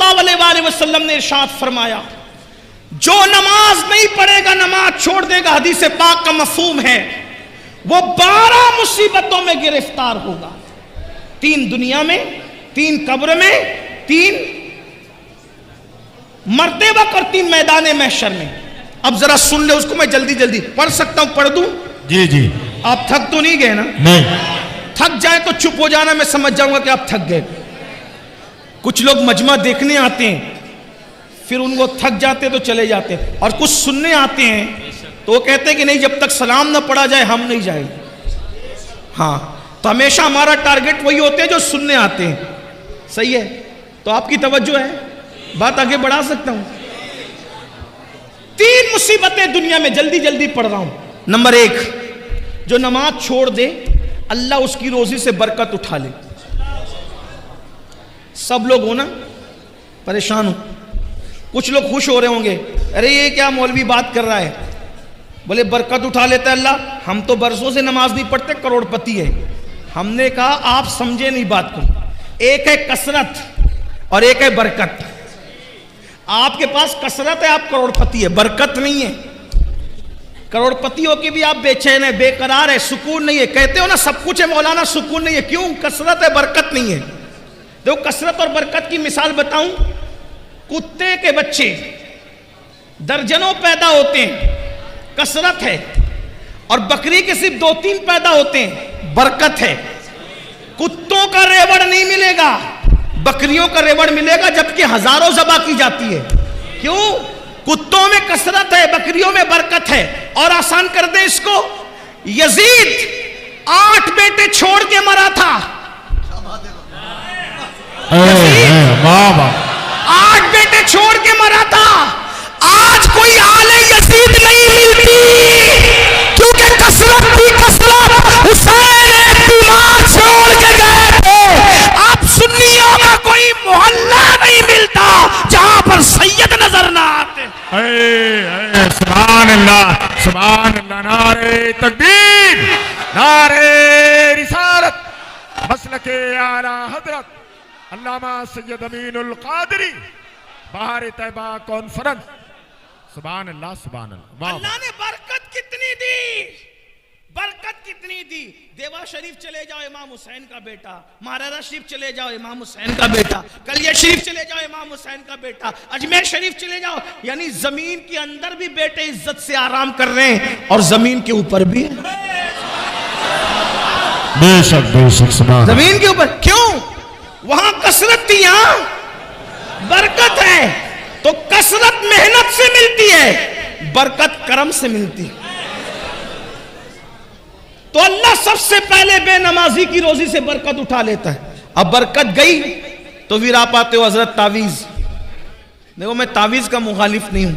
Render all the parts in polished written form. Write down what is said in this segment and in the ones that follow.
اللہ علیہ وآلہ وسلم نے ارشاد فرمایا جو نماز نہیں پڑھے گا نماز چھوڑ دے گا، حدیث پاک کا مفہوم ہے وہ 12 مصیبتوں میں گرفتار ہوگا، 3 دنیا میں، 3 قبر میں، 3 مرتے وقت اور 3 میدان محشر میں۔ اب ذرا سن لے اس کو، میں جلدی جلدی پڑھ سکتا ہوں، پڑھ دوں؟ جی جی۔ آپ تھک تو نہیں گئے نا؟ نہیں۔ تھک جائے تو چپ ہو جانا، میں سمجھ جاؤں گا کہ آپ تھک گئے۔ کچھ لوگ مجمع دیکھنے آتے ہیں پھر ان کو تھک جاتے تو چلے جاتے، اور کچھ سننے آتے ہیں تو وہ کہتے ہیں کہ نہیں جب تک سلام نہ پڑھا جائے ہم نہیں جائیں۔ ہاں تو ہمیشہ ہمارا ٹارگٹ وہی ہوتے ہیں جو سننے آتے ہیں، صحیح ہے؟ تو آپ کی توجہ ہے، بات آگے بڑھا سکتا ہوں؟ 3 مصیبتیں دنیا میں، جلدی جلدی پڑھ رہا ہوں۔ نمبر 1، جو نماز چھوڑ دے اللہ اس کی روزی سے برکت اٹھا لے۔ سب لوگ ہو نا پریشان ہو، کچھ لوگ خوش ہو رہے ہوں گے، ارے یہ کیا مولوی بات کر رہا ہے، بولے برکت اٹھا لیتا ہے اللہ، ہم تو برسوں سے نماز نہیں پڑھتے، کروڑ پتی ہے۔ ہم نے کہا آپ سمجھے نہیں بات کو، ایک ہے کثرت اور ایک ہے برکت۔ آپ کے پاس کثرت ہے، آپ کروڑ پتی ہے، برکت نہیں ہے۔ کروڑ پتی ہو کے بھی آپ بے چین ہے، بے قرار ہے، سکون نہیں ہے۔ کہتے ہو نا سب کچھ ہے مولانا سکون نہیں ہے، کیوں؟ کثرت ہے برکت نہیں ہے۔ دیکھو کثرت اور برکت کی مثال بتاؤں، کتے کے بچے درجنوں پیدا ہوتے ہیں، کثرت ہے، اور بکری کے صرف 2-3 پیدا ہوتے ہیں، برکت ہے۔ کتوں کا ریوڑ نہیں ملے گا، بکریوں کا ریوڑ ملے گا، جبکہ ہزاروں ذبح کی جاتی ہے۔ کیوں؟ کتوں میں کثرت ہے، بکریوں میں برکت ہے۔ اور آسان کر دیں اس کو، یزید 8 بیٹے چھوڑ کے مرا تھا، 8 بیٹے چھوڑ کے مرا تھا۔ آج کوئی آل یزید نہیں ملتی کیونکہ کثرت بھی کثرت، حسین ایک بیمار چھوڑ کے گئے تھے۔ آپ سنیوں کا کوئی محلہ نہیں ملتا جہاں پر سید نظر نہ آتے۔ سبحان اللہ، سبحان اللہ، نعرہ تکبیر، نعرہ رسالت، مسلک اعلی حضرت علامہ سید امین القادری، بہار طیبہ کانفرنس۔ سبحان اللہ، سبحان اللہ۔ اللہ نے برکت کتنی دی، برکت کتنی دی۔ دیوا شریف چلے جاؤ امام حسین کا بیٹا، مہاراجہ شریف چلے جاؤ امام حسین کا بیٹا، کلیہ شریف چلے جاؤ امام حسین کا بیٹا، اجمیر شریف چلے جاؤ، یعنی زمین کے اندر بھی بیٹے عزت سے آرام کر رہے ہیں اور زمین کے اوپر بھی ہیں۔ بے شک بے شک، سبحان اللہ۔ زمین کے اوپر کیوں؟ وہاں کثرت تھی، یہاں برکت ہے۔ تو کثرت محنت سے ملتی ہے، برکت کرم سے ملتی ہے۔ تو اللہ سب سے پہلے بے نمازی کی روزی سے برکت اٹھا لیتا ہے۔ اب برکت گئی تو پھر آپ آتے ہو حضرت تعویذ۔ دیکھو میں تعویذ کا مخالف نہیں ہوں،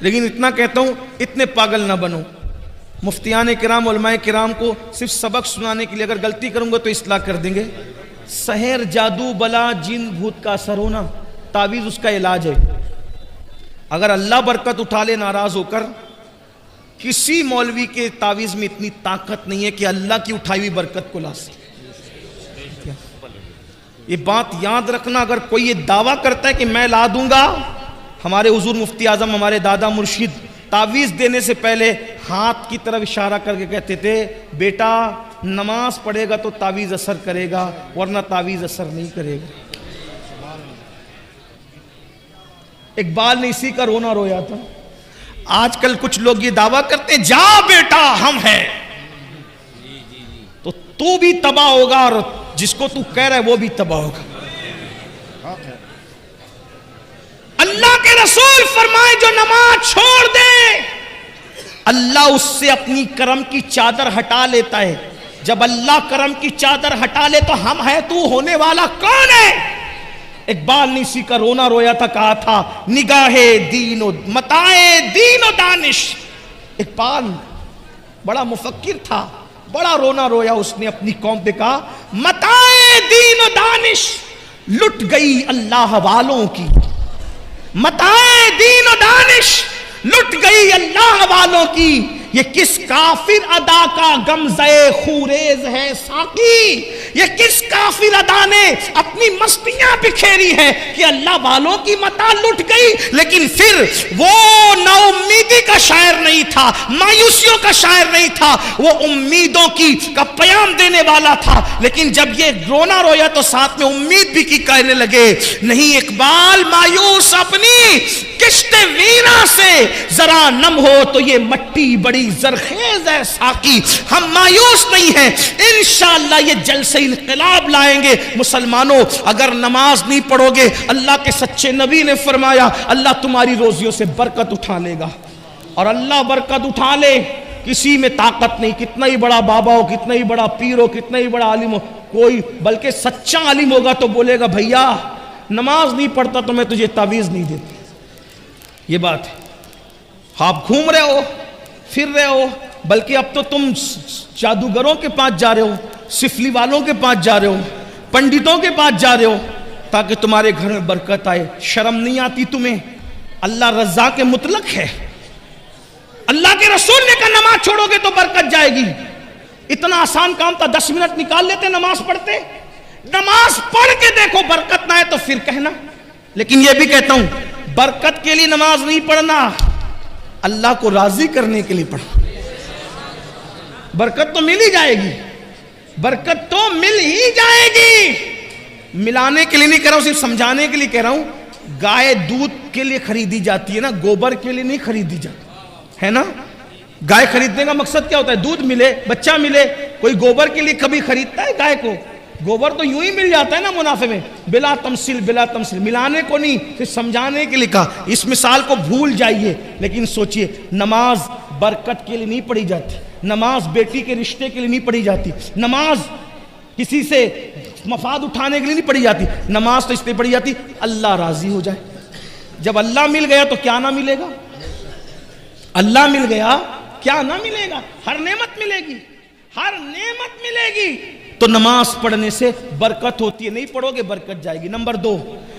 لیکن اتنا کہتا ہوں اتنے پاگل نہ بنو۔ مفتیان کرام، علماء کرام کو صرف سبق سنانے کے لیے اگر غلطی کروں گا تو اصلاح کر دیں گے۔ سحر، جادو، بلا، جن، بھوت کا اثر ہونا، تعویذ اس کا علاج ہے۔ اگر اللہ برکت اٹھا لے ناراض ہو کر، کسی مولوی کے تعویذ میں اتنی طاقت نہیں ہے کہ اللہ کی اٹھائی ہوئی برکت کو لا سکے۔ یہ بات یاد رکھنا، اگر کوئی یہ دعویٰ کرتا ہے کہ میں لا دوں گا، ہمارے حضور مفتی اعظم، ہمارے دادا مرشد تعویذ دینے سے پہلے ہاتھ کی طرف اشارہ کر کے کہتے تھے بیٹا نماز پڑھے گا تو تعویذ اثر کرے گا، ورنہ تعویذ اثر نہیں کرے گا۔ اقبال نے اسی کا رونا رویا تھا۔ آج کل کچھ لوگ یہ دعویٰ کرتے ہیں جا بیٹا ہم ہیں، تو بھی تباہ ہوگا اور جس کو تو کہہ رہا ہے وہ بھی تباہ ہوگا۔ اللہ کے رسول فرمائے جو نماز چھوڑ دے اللہ اس سے اپنی کرم کی چادر ہٹا لیتا ہے۔ جب اللہ کرم کی چادر ہٹا لے تو ہم ہے تو ہونے والا کون ہے؟ اقبال نے اسی کا رونا رویا تھا، کہا تھا نگاہ دین و متاع دین و دانش۔ اقبال بڑا مفکر تھا، بڑا رونا رویا اس نے اپنی قوم پہ، کہا متاع دین و دانش لٹ گئی اللہ والوں کی، متاع دین و دانش لٹ گئی اللہ والوں کی، یہ کس کافر ادا کا غمزہ خوریز ہے ساقی، یہ کس کافر ادا نے اپنی مستیاں بکھیری ہیں کہ اللہ والوں کی متاع لٹ گئی، لیکن پھر وہ نا امیدی کا شاعر نہیں تھا، مایوسیوں کا شاعر نہیں تھا، وہ امیدوں کا پیام دینے والا تھا۔ لیکن جب یہ رونا رویا تو ساتھ میں امید بھی کی کہنے لگے نہیں اقبال مایوس اپنی کشت ویرا سے ذرا نم ہو تو یہ مٹی بڑی زرخیز ہے ساقی، ہم مایوس نہیں ہیں، انشاءاللہ یہ جلسہ انقلاب لائیں گے۔ مسلمانوں اگر نماز نہیں پڑھو گے، اللہ کے سچے نبی نے فرمایا اللہ تمہاری روزیوں سے برکت اٹھا لے گا، اور اللہ برکت اٹھا لے کسی میں طاقت نہیں، کتنا ہی بڑا بابا ہو، کتنا ہی بڑا پیر ہو، کتنا ہی بڑا عالم ہو، کوئی بلکہ سچا عالم ہوگا تو بولے گا بھیا نماز نہیں پڑھتا تو میں تجھے تعویذ نہیں دیتا۔ یہ بات ہے، آپ گھوم رہے ہو پھر رہے ہو، بلکہ اب تو تم جادوگروں کے پاس جا رہے ہو، سفلی والوں کے پاس جا رہے ہو، پنڈتوں کے پاس جا رہے ہو تاکہ تمہارے گھر میں برکت آئے۔ شرم نہیں آتی تمہیں؟ اللہ رزاق مطلق ہے، اللہ کے رسول نے کہا نماز چھوڑو گے تو برکت جائے گی۔ اتنا آسان کام تھا، 10 منٹ نکال لیتے نماز پڑھتے۔ نماز پڑھ کے دیکھو برکت نہ آئے تو پھر کہنا۔ لیکن یہ بھی کہتا ہوں برکت کے لیے نماز نہیں پڑھنا، اللہ کو راضی کرنے کے لیے پڑھنا۔ برکت تو مل ہی جائے گی، برکت تو مل ہی جائے گی۔ ملانے کے لیے نہیں کہہ رہا ہوں، صرف سمجھانے کے لیے کہہ رہا ہوں۔ گائے دودھ کے لیے خریدی جاتی ہے نا، گوبر کے لیے نہیں خریدی جاتی ہے نا۔ گائے خریدنے کا مقصد کیا ہوتا ہے؟ دودھ ملے، بچہ ملے۔ کوئی گوبر کے لیے کبھی خریدتا ہے گائے کو؟ گوبر تو یوں ہی مل جاتا ہے نا منافع میں، بلا تمثیل بلا تمثیل، ملانے کو نہیں، صرف سمجھانے کے لیے کہا۔ اس مثال کو بھول جائیے، لیکن سوچئے نماز برکت کے لیے نہیں پڑھی جاتی، نماز بیٹی کے رشتے کے لیے نہیں پڑھی جاتی، نماز کسی سے مفاد اٹھانے کے لیے نہیں پڑھی جاتی، نماز تو اس لیے پڑھی جاتی اللہ راضی ہو جائے۔ جب اللہ مل گیا تو کیا نہ ملے گا؟ اللہ مل گیا کیا نہ ملے گا؟ ہر نعمت ملے گی، ہر نعمت ملے گی۔ تو نماز پڑھنے سے برکت ہوتی ہے، نہیں پڑھو گے برکت جائے گی۔ نمبر 2،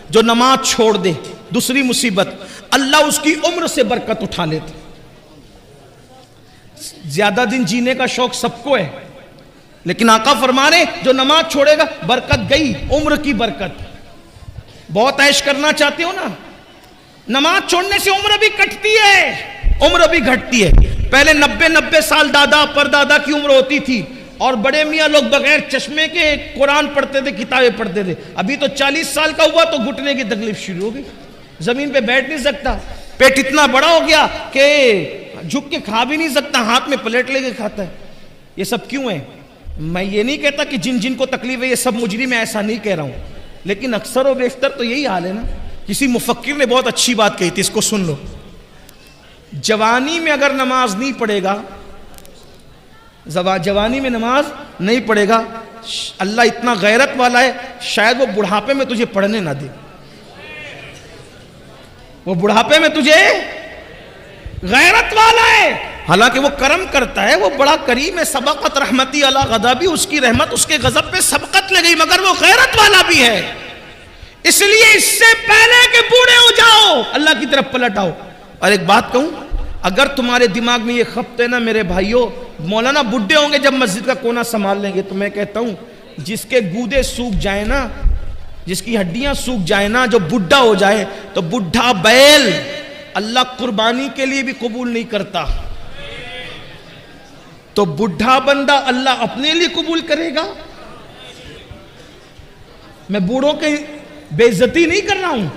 جو نماز چھوڑ دے، دوسری مصیبت، اللہ اس کی عمر سے برکت اٹھا لیتے۔ زیادہ دن جینے کا شوق سب کو ہے، لیکن آقا فرما رہے جو نماز چھوڑے گا برکت گئی، عمر کی برکت۔ بہت عیش کرنا چاہتے ہو نا، نماز چھوڑنے سے عمر بھی کٹتی ہے، عمر بھی گھٹتی ہے۔ پہلے 90 سال دادا پر دادا کی عمر ہوتی تھی، اور بڑے میاں لوگ بغیر چشمے کے قرآن پڑھتے تھے، کتابیں پڑھتے تھے۔ ابھی تو 40 سال کا ہوا تو گھٹنے کی تکلیف شروع ہو گئی، زمین پہ بیٹھ نہیں سکتا، پیٹ اتنا بڑا ہو گیا کہ جھک کے کھا بھی نہیں سکتا، ہاتھ میں پلیٹ لے کے کھاتا ہے۔ یہ سب کیوں ہے؟ میں یہ نہیں کہتا کہ جن جن کو تکلیف ہے یہ سب مجرم، ایسا نہیں کہہ رہا ہوں، لیکن اکثر و بیشتر تو یہی حال ہے نا۔ کسی مفکر نے بہت اچھی بات کہی تھی، اس کو سن لو۔ جوانی میں اگر نماز نہیں پڑھے گا، جوانی میں نماز نہیں پڑھے گا، اللہ اتنا غیرت والا ہے شاید وہ بڑھاپے میں تجھے پڑھنے نہ دے، وہ بڑھاپے میں تجھے غیرت والا ہے، حالانکہ وہ کرم کرتا ہے، وہ بڑا کریم ہے۔ سبقت رحمتی علی غضبی، اس کی رحمت اس کے غضب پہ سبقت لگئی، مگر وہ غیرت والا بھی ہے۔ اس لیے اس سے پہلے کہ بوڑھے ہو جاؤ اللہ کی طرف پلٹ آؤ۔ اور ایک بات کہوں، اگر تمہارے دماغ میں یہ خبط ہے نا میرے بھائیوں، مولانا بڈھے ہوں گے جب مسجد کا کونا سنبھال لیں گے، تو میں کہتا ہوں جس کے گودے سوکھ جائیں نا، جس کی ہڈیاں سوکھ جائیں نا، جو بڈھا ہو جائے، تو بڈھا بیل اللہ قربانی کے لیے بھی قبول نہیں کرتا، تو بڈھا بندہ اللہ اپنے لیے قبول کرے گا۔ میں بوڑھوں کی بے عزتی نہیں کر رہا ہوں۔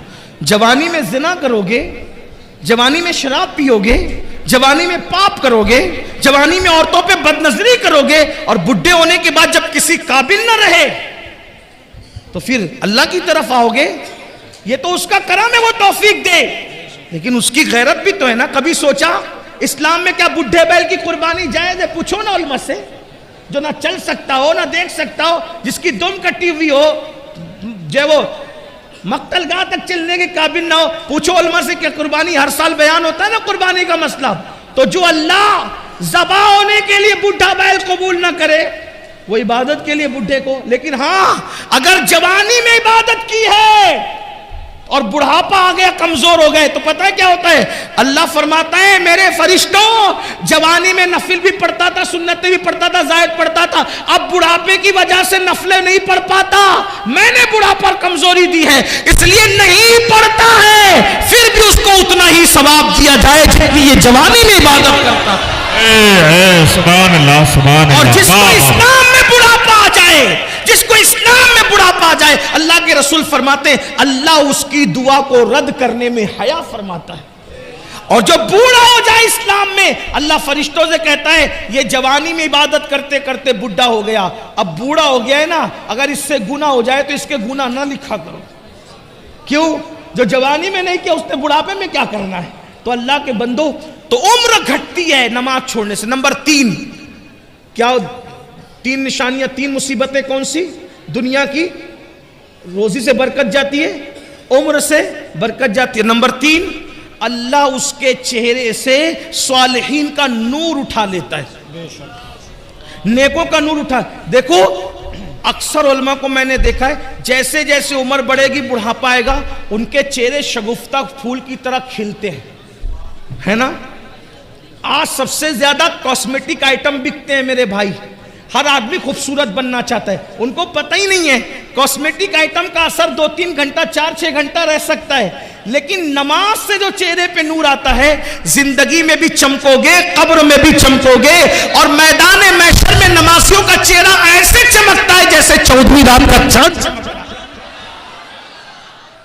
جوانی میں زنا کرو گے، جوانی میں شراب پیو گے، جوانی میں پاپ کرو گے، جوانی میں عورتوں پہ بد نظری کرو گے، اور بڈھے ہونے کے بعد جب کسی قابل نہ رہے تو پھر اللہ کی طرف آؤ گے۔ یہ تو اس کا کرم ہے، وہ توفیق دے، لیکن اس کی غیرت بھی تو ہے نا۔ کبھی سوچا اسلام میں کیا بڈھے بیل کی قربانی جائز ہے؟ پوچھو نا علماء سے، جو نہ چل سکتا ہو نہ دیکھ سکتا ہو، جس کی دم کٹی ہوئی ہو، جو وہ مقتل گاہ تک چلنے کے قابل نہ ہو، پوچھو علماء سے کیا قربانی ہر سال بیان ہوتا ہے نا قربانی کا مسئلہ؟ تو جو اللہ ذبح ہونے کے لیے بڈھا بیل قبول نہ کرے، وہ عبادت کے لیے بڈھے کو، لیکن ہاں اگر جوانی میں عبادت کی ہے اور بڑھاپا آ گیا, کمزور ہو گئے, تو پتہ ہے کیا ہوتا ہے؟ اللہ فرماتا ہے میرے فرشتوں, جوانی میں نفل بھی پڑھتا تھا, سنتیں بھی پڑھتا تھا, زائد پڑھتا تھا, اب بڑھاپے کی وجہ سے نفلیں نہیں پڑھ پاتا, میں نے بڑھاپا کمزوری دی ہے, اس لیے نہیں پڑھتا ہے, پھر بھی اس کو اتنا ہی ثواب دیا جائے جتنی یہ جوانی میں عبادت کرتا تھا. سبحان اللہ, سبحان اللہ. اور جس کو اسلام میں بڑھاپا آ جائے, جس کو اسلام میں بڑھاپا آ جائے, اللہ کے رسول فرماتے ہیں اللہ اس کی دعا کو رد کرنے میں حیا فرماتا ہے. اور جو بوڑھا ہو جائے اسلام میں, اللہ فرشتوں سے کہتا ہے یہ جوانی میں عبادت کرتے کرتے بڈھا ہو گیا, اب بوڑھا ہو گیا ہے نا, اگر اس سے گناہ ہو جائے تو اس کے گناہ نہ لکھا کرو. کیوں؟ جو جوانی میں نہیں کیا اس نے بڑھاپے میں کیا کرنا ہے. تو اللہ کے بندو, تو عمر گھٹتی ہے نماز چھوڑنے سے. نمبر 3, کیا 3 نشانیاں, 3 مصیبتیں کون سی؟ دنیا کی, روزی سے برکت جاتی ہے, عمر سے برکت جاتی ہے. نمبر 3, اللہ اس کے چہرے سے صالحین کا نور اٹھا لیتا ہے, نیکوں کا نور اٹھا. دیکھو اکثر علماء کو میں نے دیکھا ہے, جیسے جیسے عمر بڑھے گی, بڑھاپا آئے گا, ان کے چہرے شگفتہ پھول کی طرح کھلتے ہیں, ہے نا. آج سب سے زیادہ کاسمیٹک آئٹم بکتے ہیں میرے بھائی, ہر آدمی خوبصورت بننا چاہتا ہے, ان کو پتہ ہی نہیں ہے کاسمیٹک آئٹم کا اثر 2-3 گھنٹہ 4-6 گھنٹہ رہ سکتا ہے, لیکن نماز سے جو چہرے پہ نور آتا ہے, زندگی میں بھی چمکو گے, قبر میں بھی چمکو گے, اور میدان محشر میں نمازیوں کا چہرہ ایسے چمکتا ہے جیسے 14ویں رات کا چاند چمکتا ہے.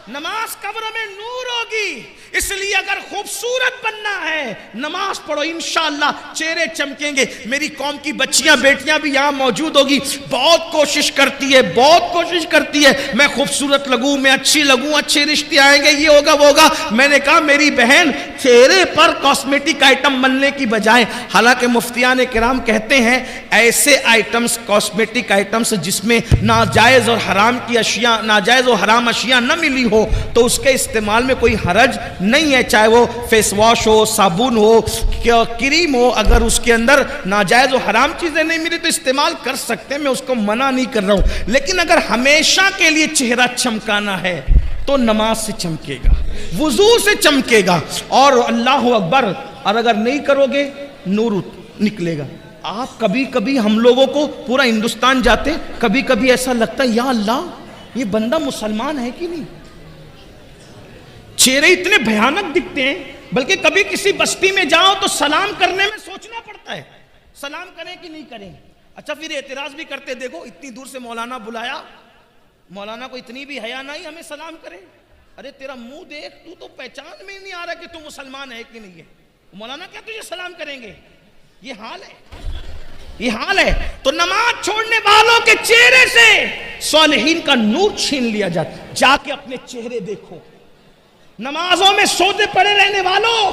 نماز قبر میں نور ہوگی, اس لیے اگر خوبصورت بننا ہے نماز پڑھو, انشاءاللہ چہرے چمکیں گے. میری قوم کی بچیاں بیٹیاں بھی یہاں موجود ہوگی, بہت کوشش کرتی ہے, بہت کوشش کرتی ہے, میں خوبصورت لگوں, میں اچھی لگوں, اچھے رشتے آئیں گے, یہ ہوگا وہ ہوگا. میں نے کہا میری بہن چہرے پر کاسمیٹک آئٹم بننے کی بجائے, حالانکہ مفتیان کرام کہتے ہیں ایسے آئٹمز, کاسمیٹک آئٹمز جس میں ناجائز اور حرام کی اشیاء, ناجائز اور حرام اشیاء نہ ملی ہو, تو اس کے استعمال میں کوئی حرج نہیں ہے, چاہے وہ فیس واش ہو, صابن ہو, کریم ہو, اگر اس کے اندر ناجائز و حرام چیزیں نہیں ملی تو استعمال کر سکتے ہیں, میں اس کو منع نہیں کر رہا ہوں. لیکن اگر ہمیشہ کے لیے چہرہ چمکانا ہے تو نماز سے چمکے گا, وضو سے چمکے گا, اور اللہ اکبر, اور اگر نہیں کرو گے نور نکلے گا. آپ کبھی کبھی ہم لوگوں کو پورا ہندوستان جاتے, کبھی کبھی ایسا لگتا ہے یا اللہ یہ بندہ مسلمان ہے کہ نہیں, چہرے اتنے بھیانک دکھتے ہیں. بلکہ کبھی کسی بستی میں جاؤ تو سلام کرنے میں سوچنا پڑتا ہے, سلام کریں کہ نہیں کریں. اچھا پھر اعتراض بھی کرتے, دیکھو اتنی دور سے مولانا بلایا, مولانا کو اتنی بھی حیا نہیں ہمیں سلام کرے. ارے تیرا منہ دیکھ, تو پہچان میں نہیں آ رہا کہ تو مسلمان ہے کہ نہیں ہے, مولانا کیا تجھے سلام کریں گے. یہ حال ہے, یہ حال ہے. تو نماز چھوڑنے والوں کے چہرے سے صالحین کا نور چھین لیا جاتا. جا کے اپنے چہرے دیکھو. نمازوں میں سوتے پڑے رہنے والوں,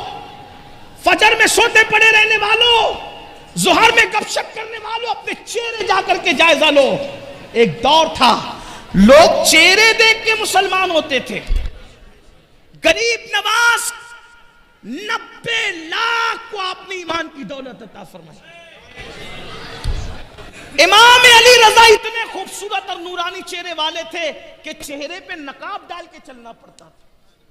فجر میں سوتے پڑے رہنے والوں, ظہر میں گپ شپ کرنے والوں, اپنے چہرے جا کر کے جائزہ لو. ایک دور تھا لوگ چہرے دیکھ کے مسلمان ہوتے تھے. غریب نواز 90 لاکھ کو آپ نے ایمان کی دولت عطا فرمائی. امام علی رضا اتنے خوبصورت اور نورانی چہرے والے تھے کہ چہرے پہ نقاب ڈال کے چلنا پڑتا تھا.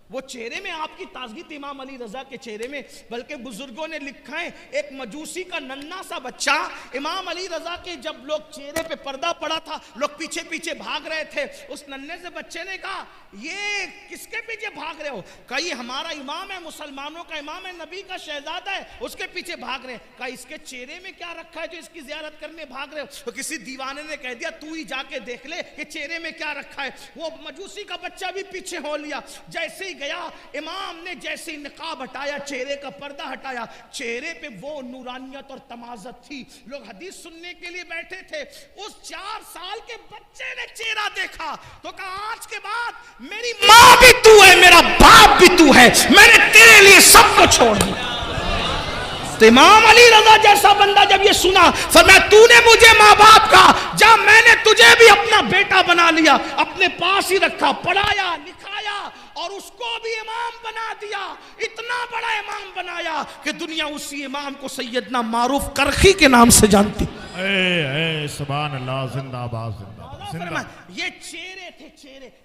وہ چہرے میں آپ کی تازگی تھی امام علی رضا کے چہرے میں. بلکہ بزرگوں نے لکھا ہے ایک مجوسی کا ننھا سا بچہ امام علی رضا کے جب لوگ چہرے پہ پردہ پڑا تھا, لوگ پیچھے پیچھے بھاگ رہے تھے. اس ننھے سے بچے نے کہا یہ کس کے پیچھے بھاگ رہے ہو؟ کہا یہ ہمارا امام ہے, مسلمانوں کا امام ہے, نبی کا شہزادہ ہے, اس کے پیچھے بھاگ رہے ہیں. کہا اس کے چہرے میں کیا رکھا ہے جو اس کی زیارت کرنے بھاگ رہے ہو؟ تو کسی دیوانے نے کہہ دیا تو ہی جا کے دیکھ لے کہ چہرے میں کیا رکھا ہے. وہ مجوسی کا بچہ بھی پیچھے ہو لیا. جیسے ہی گیا, امام نے جیسے ہی نقاب ہٹایا, چہرے کا پردہ ہٹایا, چہرے پہ وہ نورانیت اور تمازت تھی. لوگ حدیث سننے کے لیے بیٹھے تھے. اس 4 سال کے بچے نے چہرہ دیکھا تو کہا آج کے بعد میری ماں بھی تو ہے, میرا باپ بھی تو ہے, میں نے تیرے لیے سب کو چھوڑ دیا. تو امام علی رضا جیسا بندہ جب یہ سنا, فرمایا تو نے مجھے ماں باپ کا, جب میں نے تجھے بھی اپنا بیٹا بنا لیا, اپنے پاس ہی رکھا, پڑھایا لکھایا اور اس کو بھی امام بنا دیا. اتنا بڑا امام بنایا کہ دنیا اسی امام کو سیدنا معروف کرخی کے نام سے جانتی. اے سبحان اللہ, زندہ باد, زندہ باد. یہ چہرے تھے،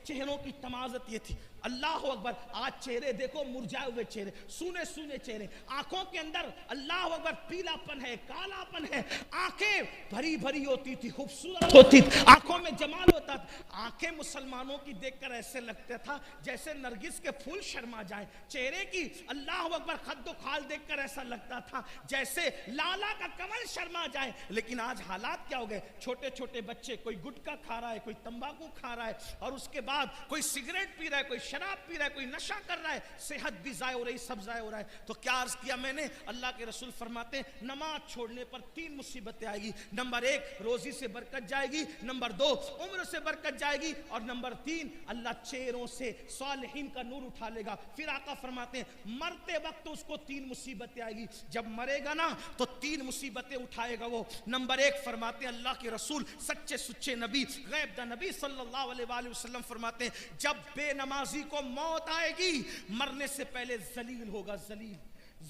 چہروں کی تمازت یہ تھی. اللہ اکبر. آج چہرے دیکھو مرجھائے ہوئے چہرے، سونے سونے چہرے، آنکھوں کے اندر اللہ اکبر پیلا پن ہے، کالا پن ہے. آنکھیں بھری بھری ہوتی تھی، خوبصورت ہوتی تھی، آنکھوں میں جمال ہوتا تھا. آنکھیں مسلمانوں کی دیکھ کر ایسے لگتا تھا جیسے نرگس کے پھول شرما جائیں. چہرے کی اللہ اکبر خد و خال دیکھ کر ایسا لگتا تھا جیسے لالا کا کمل شرما جائے. لیکن آج حالات کیا ہو گئے؟ چھوٹے چھوٹے بچے، کوئی گٹکا کھا رہا ہے، کوئی تمباکو کھا رہا ہے، اور اس کے بعد کوئی سگریٹ پی رہا ہے، کوئی شراب پی رہا ہے، کوئی نشہ کر رہا ہے. صحت بھی ضائع ہو رہی، سب ضائع ہو رہا ہے. تو کیا عرض کیا میں نے؟ اللہ کے رسول فرماتے ہیں نماز چھوڑنے پر 3 مصیبتیں آئے گی. نمبر 1 روزی سے برکت جائے گی، نمبر 2 عمر سے برکت جائے گی، اور نمبر 3 اللہ چہروں سے صالحین کا نور اٹھا لے گا. پھر آقا فرماتے ہیں مرتے وقت اس کو 3 مصیبتیں آئے گی. جب مرے گا نا تو 3 مصیبتیں اٹھائے گا وہ. نمبر 1 فرماتے ہیں اللہ کے رسول سچے سچے نبی غیب دا نبی صلی اللہ علیہ وآلہ وسلم فرماتے ہیں جب بے نمازی کو موت آئے گی مرنے سے پہلے ذلیل ہوگا.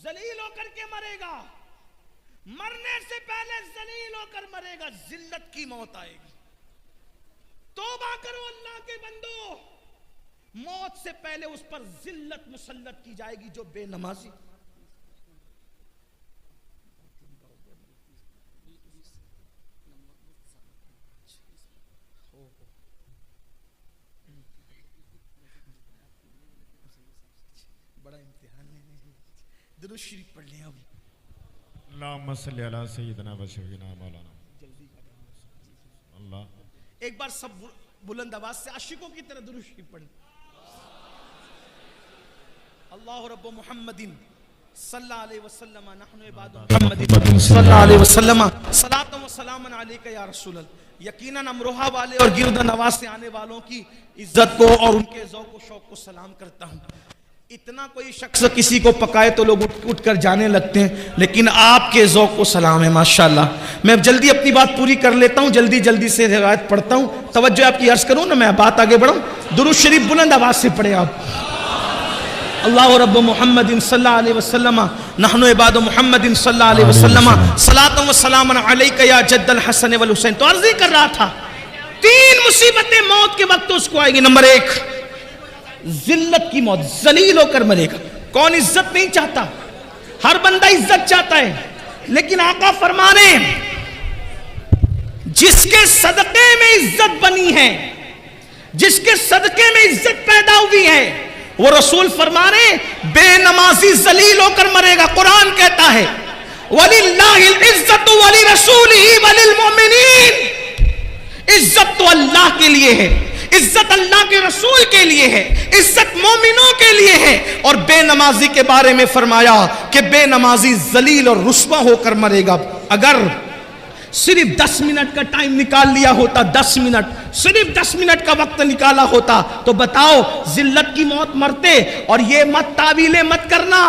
ذلیل ہو کر کے مرے گا، مرنے سے پہلے ذلیل ہو کر مرے گا. ذلت کی موت آئے گی. توبہ کرو اللہ کے بندو، موت سے پہلے اس پر ذلت مسلط کی جائے گی جو بے نمازی. بڑا امتحان ہے، درود شریف پڑھ لیں. اب اللہم صلی علی سیدنا و شفیعنا مولانا. اللہ ایک بار سب بلند آواز سے عاشقوں کی طرح درود شریف پڑھیں. اللہ رب محمد صلی اللہ علیہ وسلم نحن عباد محمد صلی اللہ علیہ وسلم صلاۃ و سلام علیک یا رسول اللہ. یقیناً امروہہ والے اور گرد نواز سے آنے والوں کی عزت کو اور ان کے ذوق و شوق کو سلام کرتا ہوں. اتنا کوئی شخص کسی کو پکائے تو لوگ اٹھ کر جانے لگتے ہیں، لیکن آپ کے ذوق کو سلام ہے ماشاءاللہ. میں جلدی اپنی بات پوری کر لیتا ہوں، جلدی سے روایت پڑھتا ہوں. توجہ آپ کی عرض کروں نا، میں بات آگے بڑھوں. درود شریف بلند آواز سے پڑھیں آپ. اللہ رب محمد صلی اللہ علیہ وسلم نحن عباد محمد صلی اللہ علیہ وسلم صلاۃ و سلام علیک یا جد الحسن والحسین. تو عرض ہی کر رہا تھا 3 مصیبتیں موت کے وقت اس کو آئے گی. نمبر 1 ذلت کی موت، ذلیل ہو کر مرے گا. کون عزت نہیں چاہتا؟ ہر بندہ عزت چاہتا ہے، لیکن آقا فرمانے جس کے صدقے میں عزت بنی ہے، جس کے صدقے میں عزت پیدا ہوئی ہے، وہ رسول فرمانے بے نمازی ذلیل ہو کر مرے گا. قرآن کہتا ہے وَلِلَّهِ الْعِزَّةُ وَلِرَسُولِهِ وَلِلْمُؤْمِنِينَ. عزت تو اللہ کے لیے ہے، عزت اللہ کے رسول کے لیے ہے، عزت مومنوں کے لیے ہے. اور بے نمازی کے بارے میں فرمایا کہ بے نمازی ذلیل اور رسوا ہو کر مرے گا. اگر صرف 10 منٹ کا ٹائم نکال لیا ہوتا، 10 منٹ، صرف 10 منٹ کا وقت نکالا ہوتا تو بتاؤ ذلت کی موت مرتے. اور یہ مت تعویلیں مت کرنا،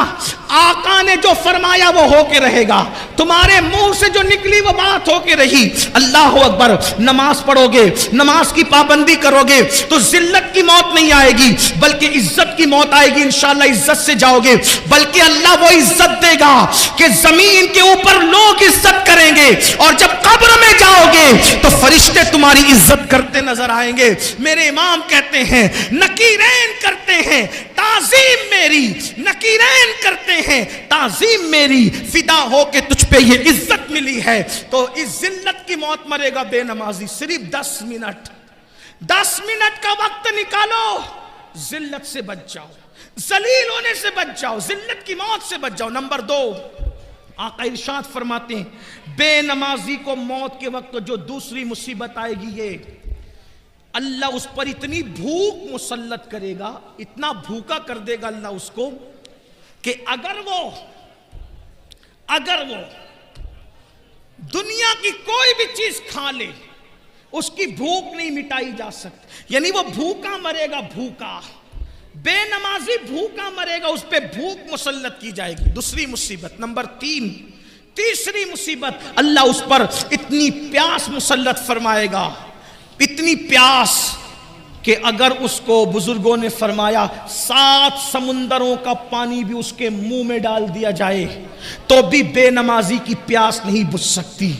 آقا نے جو فرمایا وہ ہو کے رہے گا. تمہارے منہ سے جو نکلی وہ بات ہو کے رہی. اللہ اکبر. نماز پڑھو گے، نماز کی پابندی کرو گے تو ذلت کی موت نہیں آئے گی بلکہ عزت کی موت آئے گی. انشاءاللہ عزت سے جاؤ گے، بلکہ اللہ وہ عزت دے گا کہ زمین کے اوپر لوگ عزت کریں گے، اور جب قبر میں جاؤ گے تو فرشتے تمہاری عزت کرتے نظر آئیں گے. میرے امام کہتے ہیں نکیرین کرتے ہیں تعظیم میری، نکیرین کرتے ہیں تعظیم میری، فدا ہو کے تجھ پہ یہ عزت ملی ہے. تو اس ذلت کی موت مرے گا بے نمازی. صرف 10 منٹ کا وقت نکالو، ذلت سے بچ جاؤ، ذلیل ہونے سے بچ جاؤ، ذلت کی موت سے بچ جاؤ. نمبر 2 آقا ارشاد فرماتے ہیں بے نمازی کو موت کے وقت جو دوسری مصیبت آئے گی، یہ اللہ اس پر اتنی بھوک مسلط کرے گا، اتنا بھوکا کر دے گا اللہ اس کو کہ اگر وہ دنیا کی کوئی بھی چیز کھا لے اس کی بھوک نہیں مٹائی جا سکتی. یعنی وہ بھوکا مرے گا، بھوکا. بے نمازی بھوکا مرے گا، اس پہ بھوک مسلط کی جائے گی. دوسری مصیبت. نمبر 3 تیسری مصیبت، اللہ اس پر اتنی پیاس مسلط فرمائے گا، اتنی پیاس کہ اگر اس کو بزرگوں نے فرمایا 7 سمندروں کا پانی بھی اس کے منہ میں ڈال دیا جائے تو بھی بے نمازی کی پیاس نہیں بجھ سکتی.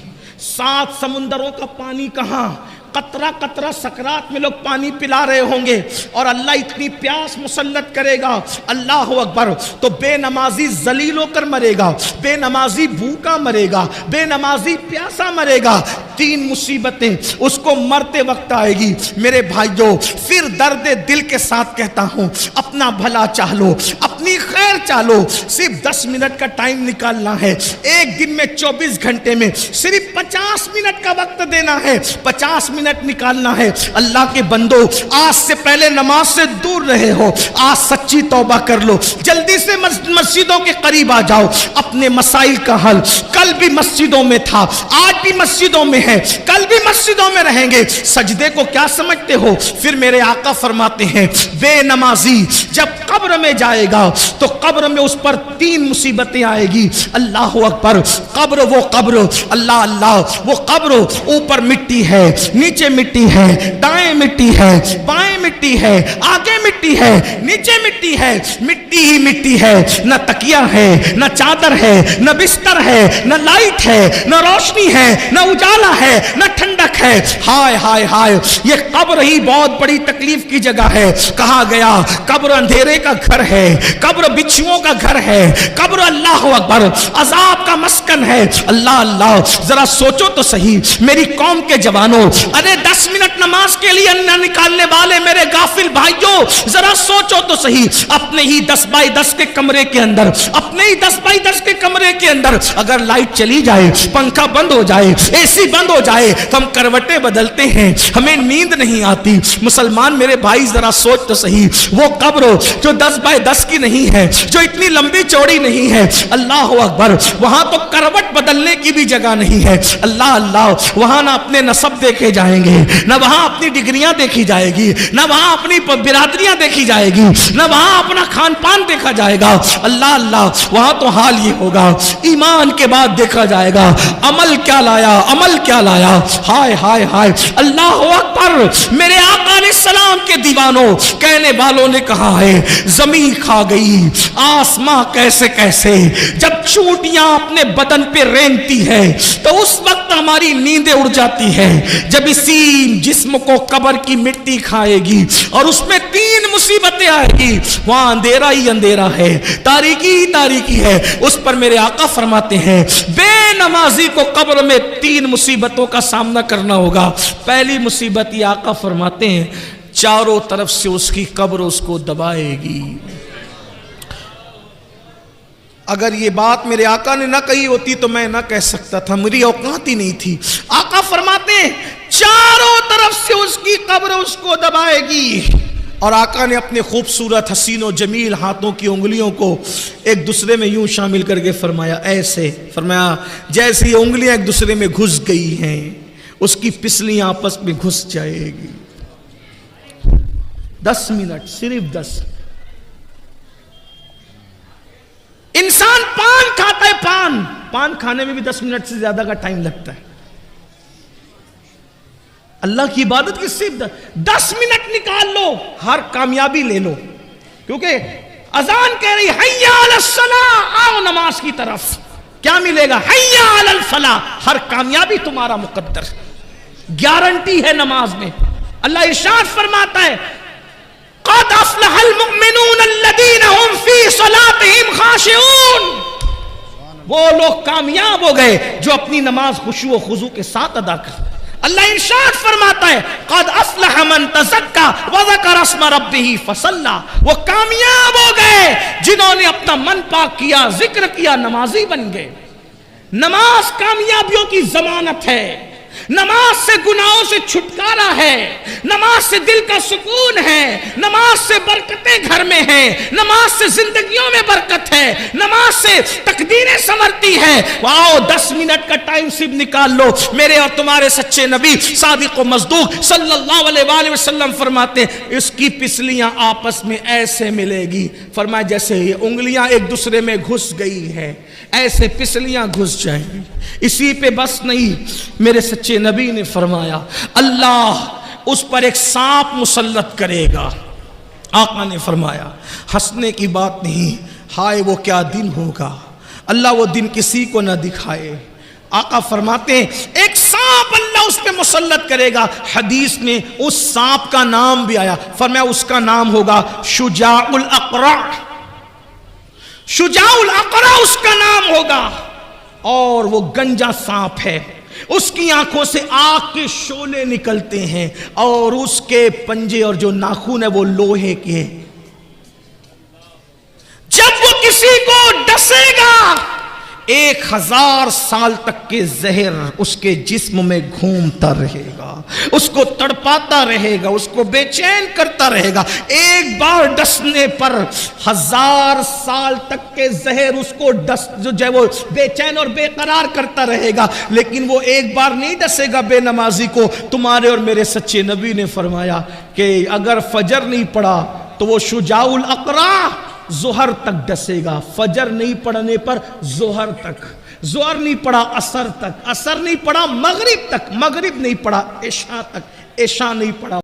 7 سمندروں کا پانی کہاں؟ قطرہ قطرہ سکرات میں لوگ پانی پلا رہے ہوں گے اور اللہ اتنی پیاس مسلط کرے گا، اللہ اکبر، تو بے نمازی ذلیل ہو کر مرے گا، بے نمازی بھوکا مرے گا، بے نمازی پیاسا مرے گا، 3 مصیبتیں اس کو مرتے وقت آئے گی۔ میرے بھائیوں، پھر درد دل کے ساتھ کہتا ہوں، اپنا بھلا چاہ لو، اپنی خیر چاہ لو، صرف 10 منٹ کا ٹائم نکالنا ہے، ایک دن میں 24 گھنٹے میں صرف 50 منٹ کا وقت دینا ہے، 50 منٹ نکالنا ہے۔ اللہ کے بندو، آج سے پہلے نماز سے دور رہے ہو، آج سچی توبہ کر لو، جلدی سے مسجدوں کے قریب آ جاؤ، اپنے مسائل کا حل، کل بھی مسجدوں میں تھا، آج بھی مسجدوں میں ہے، کل بھی مسجدوں میں رہیں گے۔ سجدے کو کیا سمجھتے ہو؟ پھر میرے آقا فرماتے ہیں، بے نمازی جب قبر میں جائے گا تو قبر میں اس پر 3 مصیبتیں آئے گی، اللہ اکبر۔ قبر، وہ قبر، اللہ اللہ، وہ قبر اوپر مٹی ہے، نیچے مٹی ہے، دائیں مٹی ہے، بائیں مٹی ہے، آگے مٹی ہے، نیچے مٹی ہے، مٹی ہی مٹی ہے، نہ تکیہ ہے، نہ چادر ہے، نہ بستر ہے، نہ لائٹ ہے، نہ روشنی ہے، نہ اجالا ہے، نہ ٹھنڈک ہے۔ ہائے ہائے ہائے، یہ قبر ہی بہت بڑی تکلیف کی جگہ ہے۔ کہا گیا قبر اندھیرے کا گھر ہے، قبر بچھوؤں کا گھر ہے، قبر اللہ اکبر عذاب کا مسکن ہے۔ اللہ اللہ، ذرا سوچو تو صحیح میری قوم کے جوانوں، ارے 10 منٹ نماز کے لیے نہ نکالنے والے میرے غافل بھائیوں، ذرا سوچو تو صحیح، اپنے ہی 10 بائی 10 کے کمرے کے اندر، اپنے ہی 10 بائی 10 کے کمرے کے اندر اگر لائٹ چلی جائے، پنکھا بند ہو جائے، اے سی بند ہو جائے تو ہم کروٹیں بدلتے ہیں، ہمیں نیند نہیں آتی۔ مسلمان میرے بھائی ذرا سوچ تو صحیح، وہ قبر جو 10 بائی 10 کی نہیں ہے، جو اتنی لمبی چوڑی نہیں ہے، اللہ اکبر، وہاں تو کروٹ بدلنے کی بھی جگہ نہیں ہے۔ اللہ اللہ، وہاں نہ اپنے نسب دیکھے جائیں گے، نہ وہاں اپنی ڈگریاں دیکھی جائے گی، نہ وہاں اپنی برادریاں دیکھی جائے گی، نہ وہاں اپنا کھان پان دیکھا جائے گا۔ اللہ اللہ، وہاں تو حال یہ ہوگا، ایمان کے بعد دیکھا جائے گا عمل کیا لایا، عمل کیا لایا۔ ہائے ہائے ہائے، اللہ اکبر۔ میرے آقا علیہ السلام کے دیوانوں، کہنے والوں نے کہا ہے، زمین کھا گئی آسماں کیسے کیسے، جب چونٹیاں اپنے بدن پہ رینگتی ہے تو اس وقت ہماری نیندیں اڑ جاتی ہے۔ جب اسی جسم کو قبر کی مٹی کھائے گی اور اس میں 3 مصیبتیں آئے گی، وہاں اندھیرا ہی اندھیرا ہے، تاریکی ہی تاریکی ہے۔ اس پر میرے آقا فرماتے ہیں، بے نمازی کو قبر میں 3 مصیبتوں کا سامنا کرنا ہوگا۔ پہلی مصیبت یہ آقا فرماتے ہیں، چاروں طرف سے اس کی قبر اس کو دبائے گی۔ اگر یہ بات میرے آقا نے نہ کہی ہوتی تو میں نہ کہہ سکتا تھا، میری اوقات ہی نہیں تھی۔ آقا فرماتے ہیں چاروں طرف سے اس کی قبر اس کو دبائے گی، اور آقا نے اپنے خوبصورت حسین و جمیل ہاتھوں کی انگلیوں کو ایک دوسرے میں یوں شامل کر کے فرمایا، ایسے فرمایا جیسے یہ انگلیاں ایک دوسرے میں گھس گئی ہیں، اس کی پسلیاں آپس میں گھس جائے گی۔ 10 منٹ، صرف 10۔ انسان پان کھاتا ہے، پان کھانے میں بھی 10 منٹ سے زیادہ کا ٹائم لگتا ہے۔ اللہ کی عبادت کی صرف 10 منٹ نکال لو، ہر کامیابی لے لو، کیونکہ اذان کہہ رہی حی علی الصلاۃ، آؤ نماز کی طرف، کیا ملے گا؟ حی علی الفلاح، ہر کامیابی تمہارا مقدر، گارنٹی ہے نماز میں۔ اللہ ارشاد فرماتا ہے، قد افلح المؤمنون الذین هم فی صلاتهم خاشعون، وہ لوگ کامیاب ہو گئے جو اپنی نماز خشوع و خضوع کے ساتھ ادا کرتے۔ اللہ ارشاد فرماتا ہے، قد افلح من تزکا وذکر اسم ربہ فصلی، وہ کامیاب ہو گئے جنہوں نے اپنا من پاک کیا، ذکر کیا، نمازی بن گئے۔ نماز کامیابیوں کی ضمانت ہے، نماز سے گناہوں سے چھٹکارا ہے، نماز سے دل کا سکون ہے، نماز سے برکتیں گھر میں ہیں، نماز سے زندگیوں میں برکت ہے، نماز سے تقدیریں سنورتی ہیں۔ واؤ، 10 منٹ کا ٹائم صرف نکال لو۔ میرے اور تمہارے سچے نبی صادق و مصدوق صلی اللہ علیہ وآلہ وسلم فرماتے ہیں، اس کی پسلیاں آپس میں ایسے ملے گی، فرمایا جیسے یہ انگلیاں ایک دوسرے میں گھس گئی ہیں، ایسے پسلیاں گھس جائیں گی۔ اسی پہ بس نہیں، میرے سچے نبی نے فرمایا اللہ اس پر ایک سانپ مسلط کرے گا۔ آقا نے فرمایا ہنسنے کی بات نہیں، ہائے وہ کیا دن ہوگا، اللہ وہ دن کسی کو نہ دکھائے۔ آقا فرماتے ہیں ایک سانپ اللہ اللہ اس پہ مسلط کرے گا. حدیث میں اس سانپ کا نام بھی آیا, فرمایا اس کا نام ہوگا شجاع الاقرع. شجاع الاقرع اس کا نام ہوگا, اور وہ گنجا سانپ ہے. اس کی آنکھوں سے آگ کے شعلے نکلتے ہیں, اور اس کے پنجے اور جو ناخن ہے وہ لوہے کے. جب وہ کسی کو ڈسے گا 1000 سال تک کے زہر اس کے جسم میں گھومتا رہے گا, اس کو تڑپاتا رہے گا, اس کو بے چین کرتا رہے گا. ایک بار ڈسنے پر 1000 سال تک کے زہر اس کو جو ہے وہ بے چین اور بے قرار کرتا رہے گا. لیکن وہ ایک بار نہیں ڈسے گا بے نمازی کو. تمہارے اور میرے سچے نبی نے فرمایا کہ اگر فجر نہیں پڑا تو وہ شجاع الاقرع ظہر تک ڈسے گا. فجر نہیں پڑھنے پر ظہر تک, ظہر نہیں پڑھا عصر تک, عصر نہیں پڑھا مغرب تک, مغرب نہیں پڑھا عشاء تک, عشاء نہیں پڑھا